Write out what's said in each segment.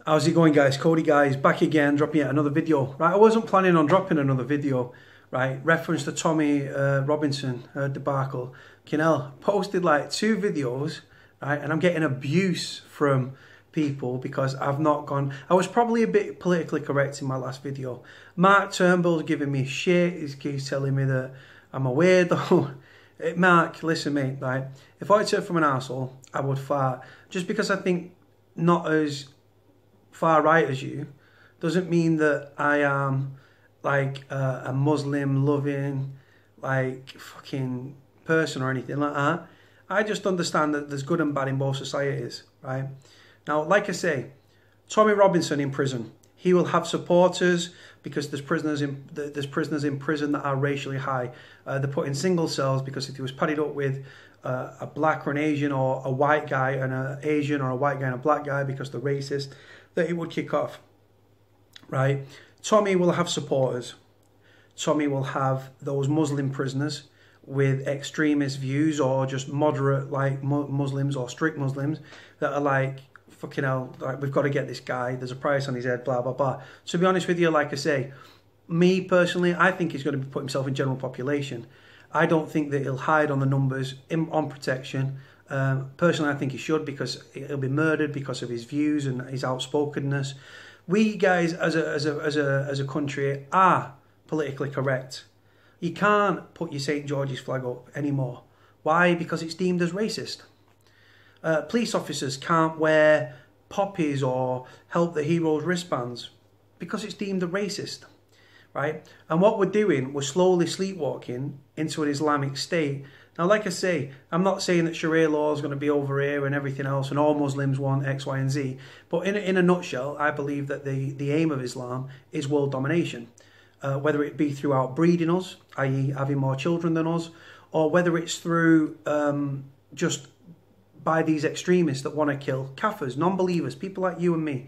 How's it going, guys? Cody, guys, back again, dropping yet another video. Right, I wasn't planning on dropping another video, right? Reference to Tommy Robinson debacle. Kinel posted like 2 videos, right? And I'm getting abuse from people because I've not gone. I was probably a bit politically correct in my last video. Mark Turnbull's giving me shit. He's telling me that I'm a weirdo. Mark, listen, mate, right? If I turned from an arsehole, I would fart. Just because I think not as far right as you doesn't mean that I am like a Muslim loving like fucking person or anything like that. I just understand that there's good and bad in both societies, right? Now, like I say, Tommy Robinson in prison, he will have supporters because there's prisoners in prison that are racially high. They're put in single cells because if he was padded up with a black or an Asian or a white guy and an Asian or a white guy and a black guy because they're racist, that it would kick off, right? Tommy will have supporters. Tommy will have those Muslim prisoners with extremist views or just moderate like Muslims or strict Muslims that are like, fucking hell, like, we've got to get this guy, there's a price on his head, blah, blah, blah. To be honest with you, like I say, me personally, I think he's going to put himself in general population. I don't think that he'll hide on the numbers on protection. Personally, I think he should because he'll be murdered because of his views and his outspokenness. We guys, as a country, are politically correct. You can't put your St. George's flag up anymore. Why? Because it's deemed as racist. Police officers can't wear poppies or help the heroes wristbands because it's deemed a racist, right? And what we're doing, we're slowly sleepwalking into an Islamic state. Now, like I say, I'm not saying that Sharia law is going to be over here and everything else and all Muslims want X, Y, and Z. But in a nutshell, I believe that the aim of Islam is world domination. Whether it be through outbreeding us, i.e. having more children than us, or whether it's through just by these extremists that want to kill kafirs, non-believers, people like you and me.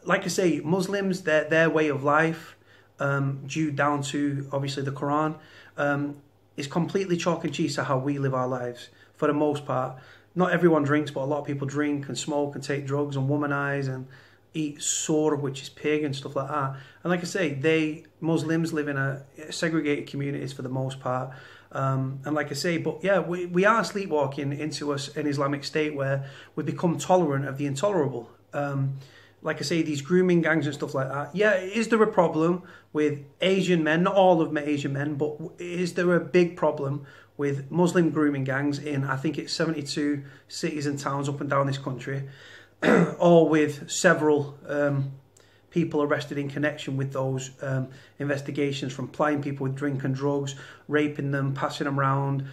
Like I say, Muslims, their way of life, due down to obviously the Quran, is completely chalk and cheese to how we live our lives for the most part. Not everyone drinks, but a lot of people drink and smoke and take drugs and womanize and eat sour, which is pig and stuff like that. And like I say, Muslims live in a segregated communities for the most part. And like I say, but yeah, we are sleepwalking into an Islamic state where we become tolerant of the intolerable. Like I say, these grooming gangs and stuff like that. Yeah, is there a problem with Asian men? Not all of Asian men, but is there a big problem with Muslim grooming gangs in, I think it's 72 cities and towns up and down this country, or with several people arrested in connection with those investigations, from plying people with drink and drugs, raping them, passing them around,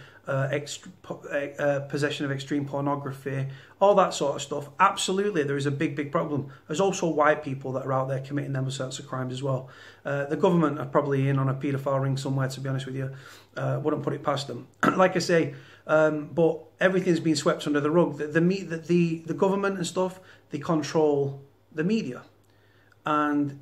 possession of extreme pornography, all that sort of stuff. Absolutely, there is a big problem. There's also white people that are out there committing them sorts of crimes as well. The government are probably in on a paedophile ring somewhere, to be honest with you. Wouldn't put it past them. Like I say, but everything's been swept under the rug. The government and stuff, they control the media. And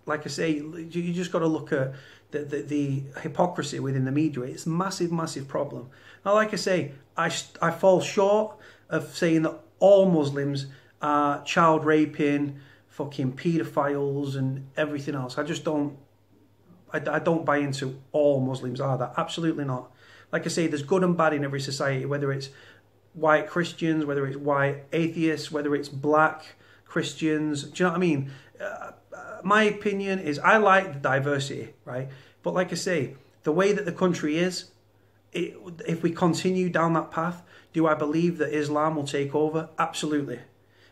like I say, you just got to look at the hypocrisy within the media. It's a massive problem. Now, like I say, I fall short of saying that all Muslims are child raping, fucking paedophiles and everything else. I just don't, I don't buy into all Muslims are that. Absolutely not. Like I say, there's good and bad in every society, whether it's white Christians, whether it's white atheists, whether it's black Christians. Do you know what I mean? My opinion is I like the diversity, right? But like I say, the way that the country is, if we continue down that path, do I believe that Islam will take over? Absolutely.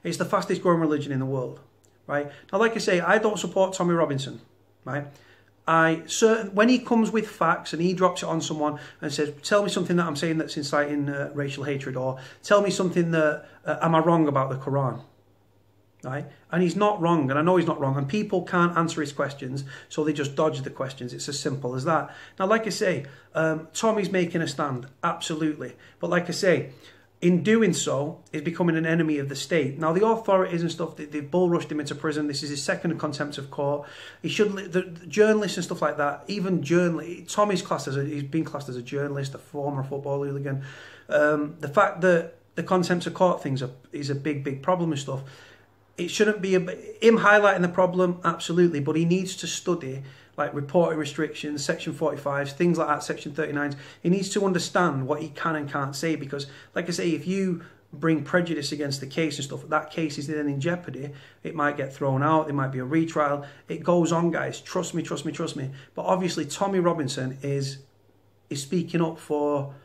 It's the fastest growing religion in the world, right? Now, like I say, I don't support Tommy Robinson, right? When he comes with facts and he drops it on someone and says, tell me something that I'm saying that's inciting racial hatred, or tell me something that, am I wrong about the Quran? Right? And he's not wrong, and I know he's not wrong, and people can't answer his questions, so they just dodge the questions. It's as simple as that. Now, like I say, Tommy's making a stand, absolutely. But like I say, in doing so, he's becoming an enemy of the state. Now, the authorities and stuff, they've bull rushed him into prison. This is his second contempt of court. He should, the journalists and stuff like that, even journalists, Tommy's classed as he's been classed as a journalist, a former football hooligan. The fact that the contempt of court things is a big problem and stuff. it shouldn't be him highlighting the problem, absolutely, but he needs to study like reporting restrictions, Section 45s, things like that, Section 39s. He needs to understand what he can and can't say, because, like I say, if you bring prejudice against the case and stuff, that case is then in jeopardy. It might get thrown out, there might be a retrial. It goes on, guys. Trust me, trust me, trust me. But obviously, Tommy Robinson is speaking up for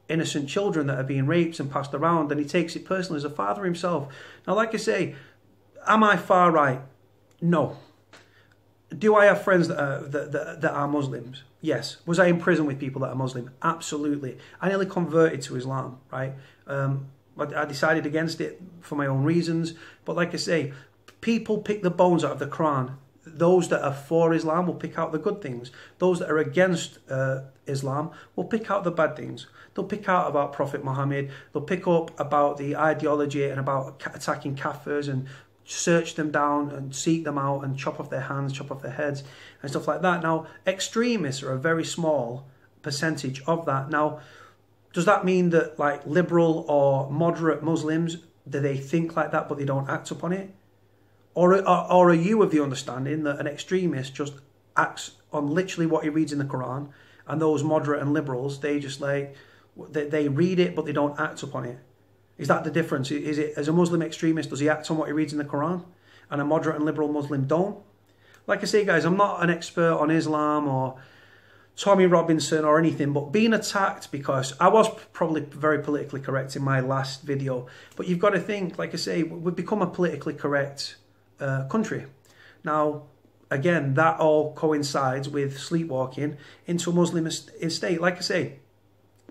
innocent children that are being raped and passed around, and he takes it personally as a father himself. Now, like I say, am I far right? No. Do I have friends that are Muslims? Yes. Was I in prison with people that are Muslim? Absolutely. I nearly converted to Islam, right? I decided against it for my own reasons. But like I say, people pick the bones out of the Quran. Those that are for Islam will pick out the good things. Those that are against Islam will pick out the bad things. They'll pick out about Prophet Muhammad. They'll pick up about the ideology and about attacking kafirs and search them down and seek them out and chop off their hands, chop off their heads and stuff like that. Now, extremists are a very small percentage of that. Now, does that mean that like liberal or moderate Muslims, do they think like that but they don't act upon it? Or are you of the understanding that an extremist just acts on literally what he reads in the Quran, and those moderate and liberals, they just like, they read it but they don't act upon it? Is that the difference? Is it, as a Muslim extremist, does he act on what he reads in the Quran, and a moderate and liberal Muslim don't? Like I say, guys, I'm not an expert on Islam or Tommy Robinson or anything, but being attacked because I was probably very politically correct in my last video. But you've got to think, like I say, we've become a politically correct country. Now, again, that all coincides with sleepwalking into a Muslim state. Like I say,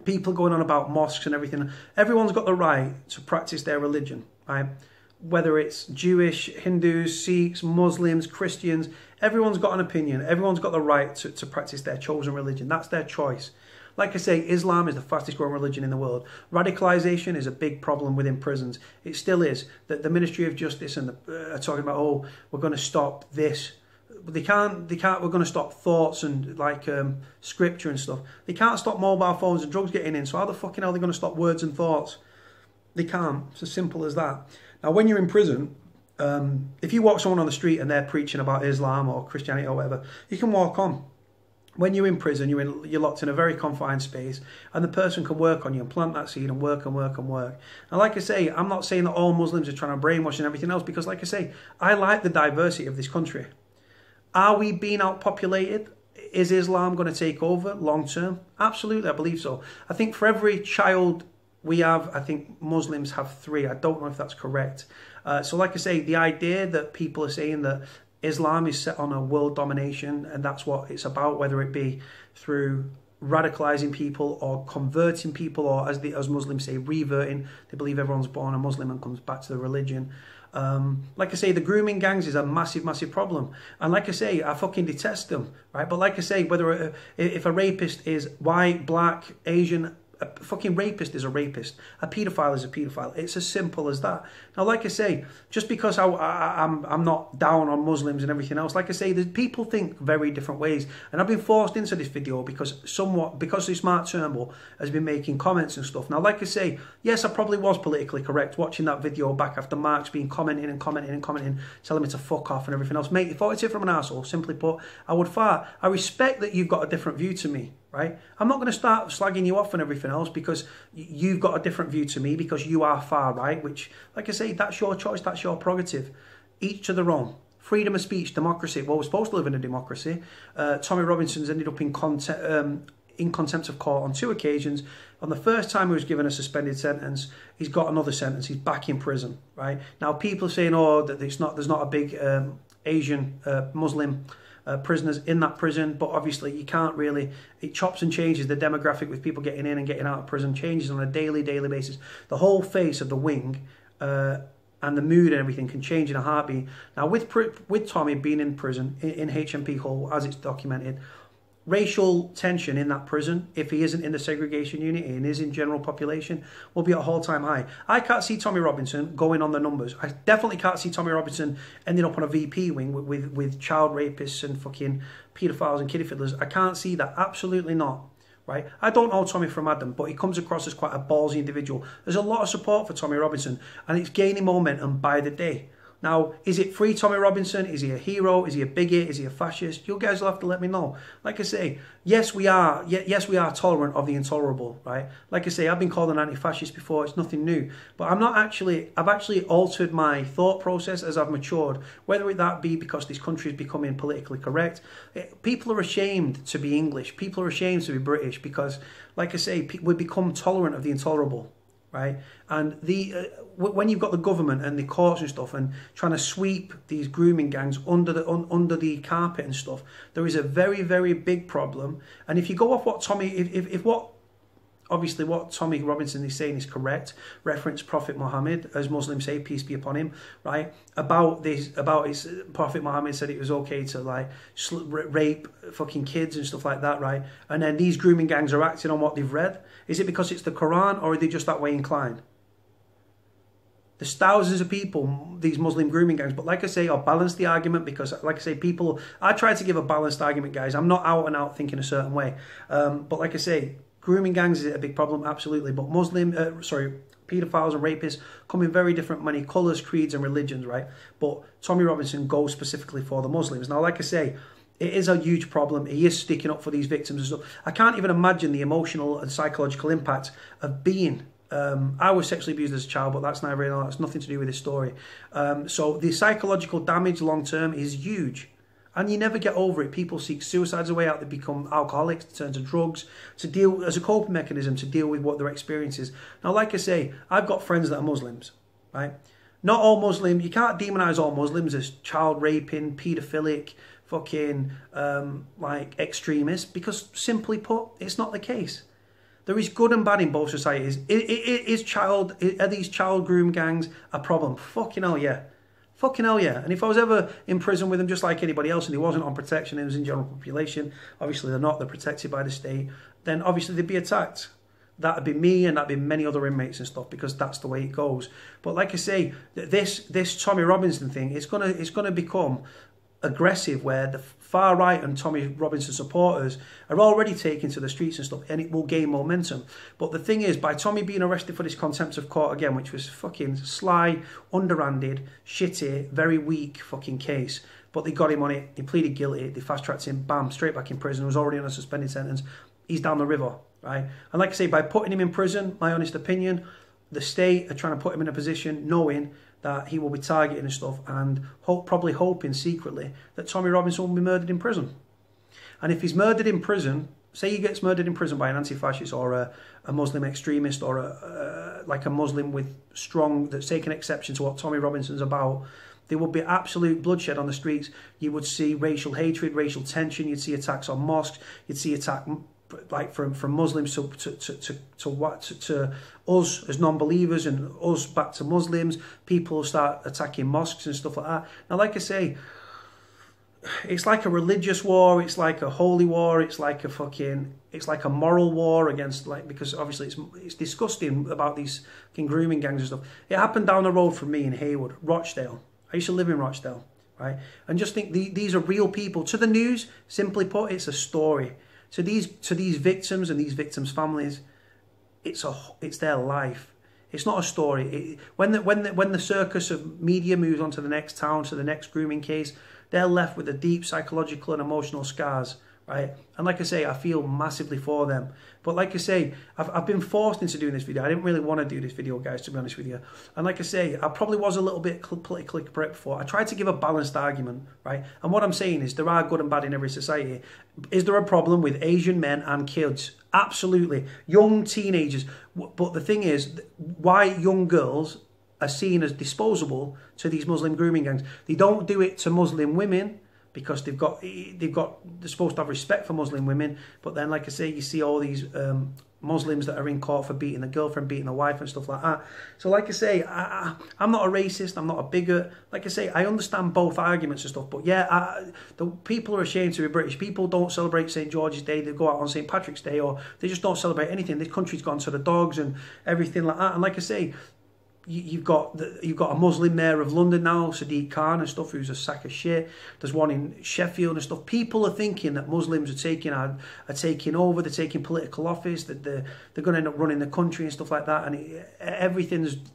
people going on about mosques and everything. Everyone's got the right to practice their religion, right? Whether it's Jewish, Hindus, Sikhs, Muslims, Christians, everyone's got an opinion. Everyone's got the right to practice their chosen religion. That's their choice. Like I say, Islam is the fastest growing religion in the world. Radicalization is a big problem within prisons. It still is. The Ministry of Justice and are talking about, oh, we're going to stop this. They can't, we're going to stop thoughts and like scripture and stuff. They can't stop mobile phones and drugs getting in. So how the fucking hell are they going to stop words and thoughts? They can't. It's as simple as that. Now, when you're in prison, if you walk someone on the street and they're preaching about Islam or Christianity or whatever, you can walk on. When you're in prison, you're locked in a very confined space, and the person can work on you and plant that seed and work and work and work. And like I say, I'm not saying that all Muslims are trying to brainwash and everything else, because like I say, I like the diversity of this country. Are we being outpopulated? Is Islam going to take over long term? Absolutely, I believe so. I think for every child we have, I think Muslims have 3. I don't know if that's correct. So like I say, the idea that people are saying that Islam is set on a world domination and that's what it's about, whether it be through radicalizing people or converting people, or as Muslims say, reverting. They believe everyone's born a Muslim and comes back to the religion. Like I say, the grooming gangs is a massive, massive problem. And like I say, I fucking detest them, right? But like I say, whether if a rapist is white, black, Asian, a fucking rapist is a rapist. A paedophile is a paedophile. It's as simple as that. Now, like I say, just because I'm not down on Muslims and everything else, like I say, people think very different ways. And I've been forced into this video because this Mark Turnbull has been making comments and stuff. Now, like I say, yes, I probably was politically correct watching that video back after Mark's been commenting and commenting and commenting, telling me to fuck off and everything else. Mate, if I was it from an arsehole, simply put, I would fart. I respect that you've got a different view to me. Right? I'm not going to start slagging you off and everything else because you've got a different view to me because you are far right, which, like I say, that's your choice, that's your prerogative. Each to their own. Freedom of speech, democracy. Well, we're supposed to live in a democracy. Tommy Robinson's ended up in contempt of court on 2 occasions. On the first time he was given a suspended sentence, he's got another sentence. He's back in prison. Right? Now, people are saying, oh, that there's not a big Asian Muslim prisoners in that prison, but obviously you can't really, it chops and changes. The demographic with people getting in and getting out of prison changes on a daily basis. The whole face of the wing and the mood and everything can change in a heartbeat. Now with Tommy being in prison, in HMP Hull, as it's documented, racial tension in that prison, if he isn't in the segregation unit and is in general population, will be at an all-time high. I can't see Tommy Robinson going on the numbers. I definitely can't see Tommy Robinson ending up on a VP wing with child rapists and fucking paedophiles and kiddie fiddlers. I can't see that. Absolutely not. Right? I don't know Tommy from Adam, but he comes across as quite a ballsy individual. There's a lot of support for Tommy Robinson, and it's gaining momentum by the day. Now, is it free Tommy Robinson? Is he a hero? Is he a bigot? Is he a fascist? You guys will have to let me know. Like I say, yes, we are tolerant of the intolerable, right? Like I say, I've been called an anti-fascist before. It's nothing new. But I've actually altered my thought process as I've matured, whether that be because this country is becoming politically correct. People are ashamed to be English. People are ashamed to be British because, like I say, we become tolerant of the intolerable. Right, and when you've got the government and the courts and stuff and trying to sweep these grooming gangs under the carpet and stuff, there is a very, very big problem. And if you go off what what Tommy Robinson is saying is correct, reference Prophet Muhammad, as Muslims say, peace be upon him, right? About his Prophet Muhammad said it was okay to like rape fucking kids and stuff like that, right? And then these grooming gangs are acting on what they've read. Is it because it's the Quran, or are they just that way inclined? There's thousands of people, these Muslim grooming gangs, but like I say, I'll balance the argument because, like I say, I try to give a balanced argument, guys. I'm not out and out thinking a certain way. But like I say, grooming gangs is a big problem, absolutely. But paedophiles and rapists come in very different many colours, creeds and religions, right? But Tommy Robinson goes specifically for the Muslims. Now, like I say, it is a huge problem. He is sticking up for these victims and stuff. I can't even imagine the emotional and psychological impact of being... I was sexually abused as a child, but that's nothing to do with this story. So the psychological damage long term is huge. And you never get over it. People seek suicide as a way out. They become alcoholics, turn to drugs, to deal as a coping mechanism to deal with what their experience is. Now, like I say, I've got friends that are Muslims, right? Not all Muslim. You can't demonize all Muslims as child raping, paedophilic, fucking like extremists, because simply put, it's not the case. There is good and bad in both societies. Are these child groom gangs a problem? Fucking hell, yeah. Fucking hell, yeah. And if I was ever in prison with them just like anybody else and he wasn't on protection, he was in general population, obviously they're not, they're protected by the state, then obviously they'd be attacked. That'd be me and that'd be many other inmates and stuff, because that's the way it goes. But like I say, this Tommy Robinson thing, it's gonna become aggressive, where the far right and Tommy Robinson supporters are already taking to the streets and stuff, and it will gain momentum. But the thing is, by Tommy being arrested for this contempt of court again, which was fucking sly, underhanded, shitty, very weak fucking case, but they got him on it, he pleaded guilty, they fast-tracked him, bam, straight back in prison, he was already on a suspended sentence, he's down the river, right? And like I say, by putting him in prison, my honest opinion, the state are trying to put him in a position knowing that he will be targeted and stuff, and probably hoping secretly that Tommy Robinson will be murdered in prison. And if he's murdered in prison, say he gets murdered in prison by an anti-fascist or a Muslim extremist, or like a Muslim with that's taken exception to what Tommy Robinson's about, there would be absolute bloodshed on the streets. You would see racial hatred, racial tension. You'd see attacks on mosques. You'd see attacks like from Muslims to us as non-believers, and us back to Muslims. People start attacking mosques and stuff like that. Now, like I say, it's like a religious war, it's like a holy war, it's like a moral war against, like, because obviously it's disgusting about these fucking grooming gangs and stuff. It happened down the road from me in Haywood, Rochdale. I used to live in Rochdale, right? And just think, these are real people. To the news, simply put, it's a story. To these victims and these victims' families, it's their life. It's not a story. When the circus of media moves on to the next town, to the next grooming case, they're left with the deep psychological and emotional scars, right? And like I say, I feel massively for them. But like I say, I've been forced into doing this video. I didn't really want to do this video, guys, to be honest with you. And like I say, I probably was a little bit politically correct before. I tried to give a balanced argument, right? And what I'm saying is there are good and bad in every society. Is there a problem with Asian men and kids? Absolutely. Young teenagers. But the thing is, why young girls are seen as disposable to these Muslim grooming gangs? They don't do it to Muslim women, because they're supposed to have respect for Muslim women. But then, like I say, you see all these Muslims that are in court for beating a girlfriend, beating a wife and stuff like that. So like I say, I'm not a racist, I'm not a bigot. Like I say, I understand both arguments and stuff. But yeah, the people are ashamed to be British. People don't celebrate St. George's Day. They go out on St. Patrick's Day, or they just don't celebrate anything. This country's gone to the dogs and everything like that. And like I say, you've got a Muslim mayor of London now, Sadiq Khan and stuff, who's a sack of shit. There's one in Sheffield and stuff. People are thinking that Muslims are taking over, they're taking political office, that they're going to end up running the country and stuff like that. And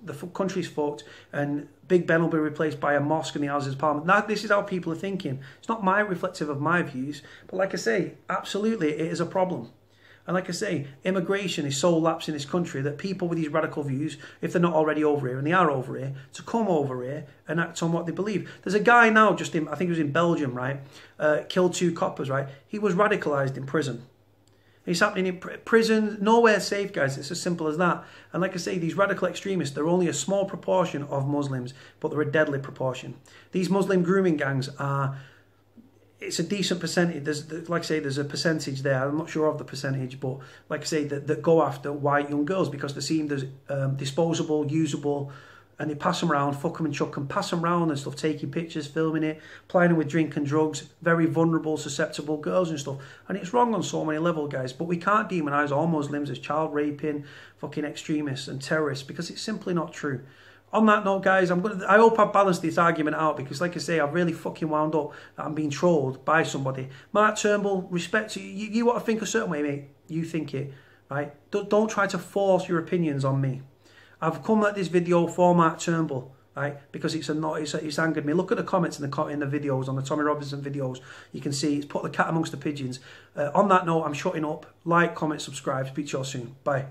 the country's fucked, and Big Ben will be replaced by a mosque in the Houses of Parliament. Now, this is how people are thinking. It's not reflective of my views, but like I say, absolutely, it is a problem. And like I say, immigration is so lapsed in this country that people with these radical views, if they're not already over here, and they are over here, to come over here and act on what they believe. There's a guy now, I think he was in Belgium, right? Killed 2 coppers, right? He was radicalised in prison. It's happening in prison, nowhere safe, guys. It's as simple as that. And like I say, these radical extremists, they're only a small proportion of Muslims, but they're a deadly proportion. These Muslim grooming gangs are... It's a decent percentage. Like I say, there's a percentage there. I'm not sure of the percentage, but like I say, that go after white young girls because they seem as disposable, usable, and they pass them around, fuck them and chuck them, pass them around and stuff, taking pictures, filming it, plying them with drink and drugs, very vulnerable, susceptible girls and stuff. And it's wrong on so many levels, guys. But we can't demonise all Muslims as child raping, fucking extremists and terrorists because it's simply not true. On that note, guys, I hope I've balanced this argument out because, like I say, I've really fucking wound up that I'm being trolled by somebody. Mark Turnbull, respect to you. You want to think a certain way, mate. You think it, right? Don't try to force your opinions on me. I've come at this video for Mark Turnbull, right? Because it's angered me. Look at the comments in the videos, on the Tommy Robinson videos. You can see it's put the cat amongst the pigeons. On that note, I'm shutting up. Like, comment, subscribe. Speak to you all soon. Bye.